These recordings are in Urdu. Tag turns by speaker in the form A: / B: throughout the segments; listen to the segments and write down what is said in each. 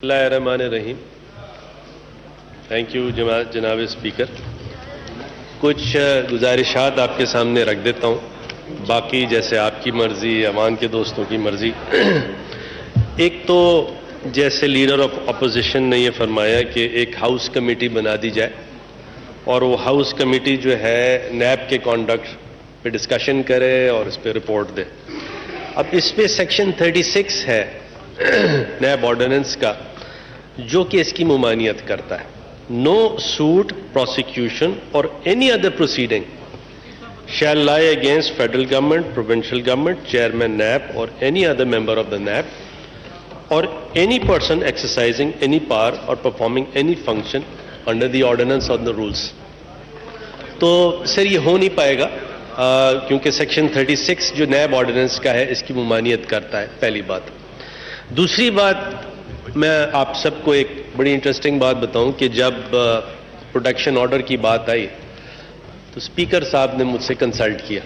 A: اللہ الرحمن الرحیم. تھینک یو جناب اسپیکر. کچھ گزارشات آپ کے سامنے رکھ دیتا ہوں، باقی جیسے آپ کی مرضی، ایوان کے دوستوں کی مرضی. ایک تو جیسے لیڈر آف اپوزیشن نے یہ فرمایا کہ ایک ہاؤس کمیٹی بنا دی جائے اور وہ ہاؤس کمیٹی جو ہے نیب کے کانڈکٹ پہ ڈسکشن کرے اور اس پہ رپورٹ دے. اب اس پہ سیکشن 36 ہے نیب آرڈیننس کا جو کہ اس کی ممانعت کرتا ہے. No suit prosecution or any other proceeding shall lie against federal government, provincial government, chairman NAB or any other member of the NAB or any person exercising any power or performing any function under the ordinance or the rules. تو سر یہ ہو نہیں پائے گا کیونکہ سیکشن 36 جو نیب آرڈیننس کا ہے اس کی ممانعت کرتا ہے. پہلی بات. دوسری بات، میں آپ سب کو ایک بڑی انٹرسٹنگ بات بتاؤں کہ جب پروٹیکشن آرڈر کی بات آئی تو اسپیکر صاحب نے مجھ سے کنسلٹ کیا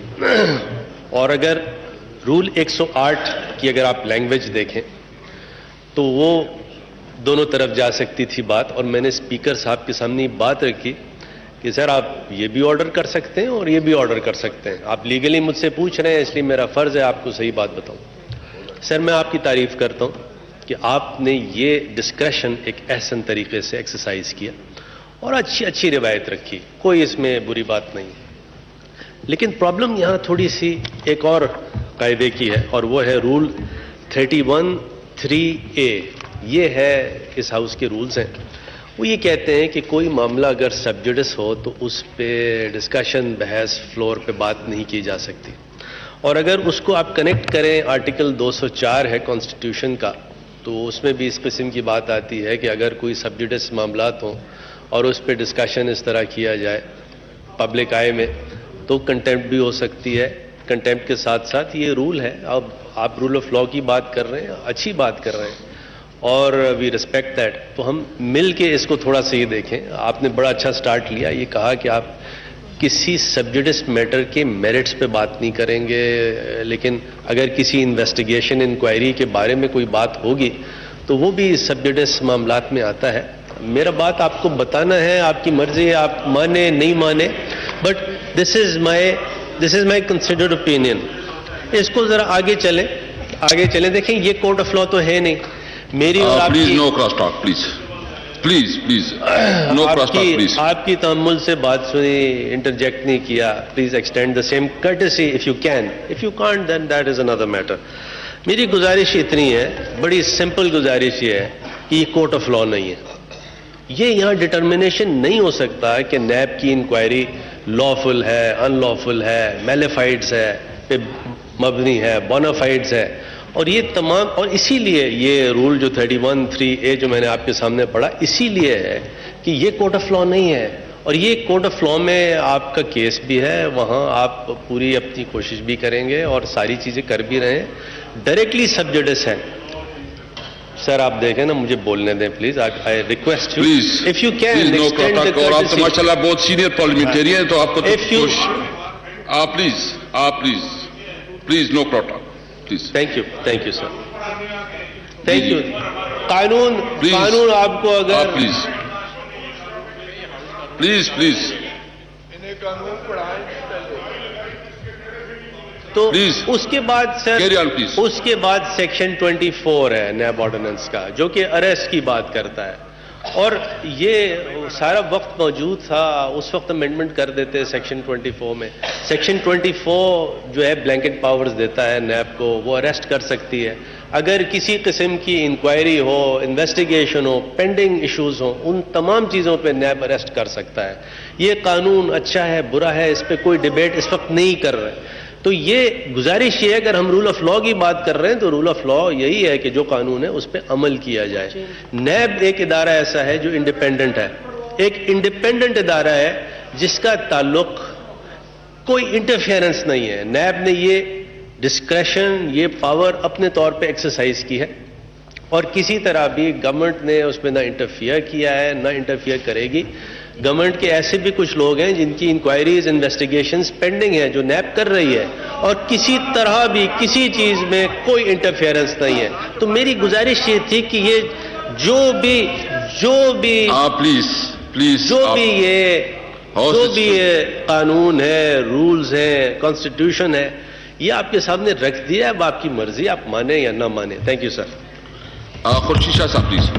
A: اور اگر رول 108 کی اگر آپ لینگویج دیکھیں تو وہ دونوں طرف جا سکتی تھی بات، اور میں نے اسپیکر صاحب کے سامنے بات رکھی کہ سر آپ یہ بھی آرڈر کر سکتے ہیں اور یہ بھی آرڈر کر سکتے ہیں. آپ لیگلی مجھ سے پوچھ رہے ہیں اس لیے میرا فرض ہے آپ کو صحیح بات بتاؤں. سر میں آپ کی تعریف کرتا ہوں کہ آپ نے یہ ڈسکریشن ایک احسن طریقے سے ایکسرسائز کیا اور اچھی روایت رکھی، کوئی اس میں بری بات نہیں. لیکن پرابلم یہاں تھوڑی سی ایک اور قاعدے کی ہے اور وہ ہے رول 31(3)(a). یہ ہے اس ہاؤس کے رولز ہیں. وہ یہ کہتے ہیں کہ کوئی معاملہ اگر سب جوڈس ہو تو اس پہ ڈسکشن، بحث فلور پہ بات نہیں کی جا سکتی. اور اگر اس کو آپ کنیکٹ کریں آرٹیکل 204 ہے کانسٹیٹیوشن کا تو اس میں بھی اس قسم کی بات آتی ہے کہ اگر کوئی سب جوڈس معاملات ہوں اور اس پہ ڈسکشن اس طرح کیا جائے پبلک آئے میں تو کنٹیمپٹ بھی ہو سکتی ہے. کنٹیمپٹ کے ساتھ ساتھ یہ رول ہے. اب آپ رول آف لاء کی بات کر رہے ہیں، اچھی بات کر رہے ہیں اور وی ریسپیکٹ دیٹ. تو ہم مل کے اس کو تھوڑا سا یہ دیکھیں. آپ نے بڑا اچھا سٹارٹ لیا، یہ کہا کہ آپ کسی سب جوڈس میٹر کے میرٹس پہ بات نہیں کریں گے، لیکن اگر کسی انویسٹیگیشن انکوائری کے بارے میں کوئی بات ہوگی تو وہ بھی سب جوڈس معاملات میں آتا ہے. میرا بات آپ کو بتانا ہے، آپ کی مرضی ہے، آپ مانیں نہیں مانیں، but this is my considered opinion. اس کو ذرا آگے چلیں. دیکھیں یہ کورٹ آف لا تو ہے نہیں. میری اور آپ کی
B: no cross talk please no cross talk please.
A: آپ کی تحمل سے بات سنی، انٹرجیکٹ نہیں کیا. Please extend the same courtesy if you can. If you can't then that is another matter. میری گزارش اتنی ہے، بڑی سمپل گزارش یہ ہے کہ یہ کورٹ آف لا نہیں ہے. یہ یہاں ڈٹرمنیشن نہیں ہو سکتا کہ نیب کی انکوائری لافل ہے، ان لافل ہے، میلیفائڈز ہے، پہ مبنی ہے، بونافائڈز ہے، اور یہ تمام. اور اسی لیے یہ رول جو 31(3)(a) جو میں نے آپ کے سامنے پڑھا اسی لیے ہے کہ یہ کورٹ آف لا نہیں ہے. اور یہ کورٹ آف لا میں آپ کا کیس بھی ہے، وہاں آپ پوری اپنی کوشش بھی کریں گے اور ساری چیزیں کر بھی رہے ہیں. ڈائریکٹلی سب جوڈس ہے. سر آپ دیکھیں نا، مجھے بولنے دیں please. I request you if you can extend the
B: اور آپ تو
A: کورٹسی.
B: ماشاءاللہ بہت سینئر پارلیمنٹیرین ہیں تو آپ کو آپ please no cross talk please.
A: Thank you sir. Thank you. قانون آپ کو اگر
B: پلیز
A: تو اس کے بعد سر
B: Carry on, please.
A: اس کے بعد سیکشن 24 ہے نیب آرڈیننس کا جو کہ اریسٹ کی بات کرتا ہے. اور یہ سارا وقت موجود تھا، اس وقت امینڈمنٹ کر دیتے سیکشن 24 میں. سیکشن 24 جو ہے بلینکٹ پاورز دیتا ہے نیب کو، وہ اریسٹ کر سکتی ہے اگر کسی قسم کی انکوائری ہو، انویسٹیگیشن ہو، پینڈنگ ایشوز ہوں. ان تمام چیزوں پہ نیب اریسٹ کر سکتا ہے. یہ قانون اچھا ہے برا ہے اس پہ کوئی ڈیبیٹ اس وقت نہیں کر رہے. تو یہ گزارش یہ ہے، اگر ہم رول آف لا کی بات کر رہے ہیں تو رول آف لا یہی ہے کہ جو قانون ہے اس پہ عمل کیا جائے. نیب ایک ادارہ ایسا ہے جو انڈیپینڈنٹ ہے، ایک انڈیپینڈنٹ ادارہ ہے جس کا تعلق کوئی انٹرفیئرنس نہیں ہے. نیب نے یہ ڈسکریشن، یہ پاور اپنے طور پہ ایکسرسائز کی ہے اور کسی طرح بھی گورنمنٹ نے اس میں نہ انٹرفیئر کیا ہے نہ انٹرفیئر کرے گی. گورنمنٹ کے ایسے بھی کچھ لوگ ہیں جن کی انکوائریز، انویسٹیگیشنز پینڈنگ ہیں جو نیب کر رہی ہے اور کسی طرح بھی کسی چیز میں کوئی انٹرفیئرنس نہیں ہے. تو میری گزارش یہ تھی کہ یہ جو بھی
B: پلیز
A: جو بھی یہ قانون ہے، رولز ہیں، کانسٹیٹیوشن ہے، یہ آپ کے سامنے رکھ دیا ہے. اب آپ کی مرضی، آپ مانیں یا نہ مانیں. Thank you sir.
B: Khurshid Shah صاحب پلیز.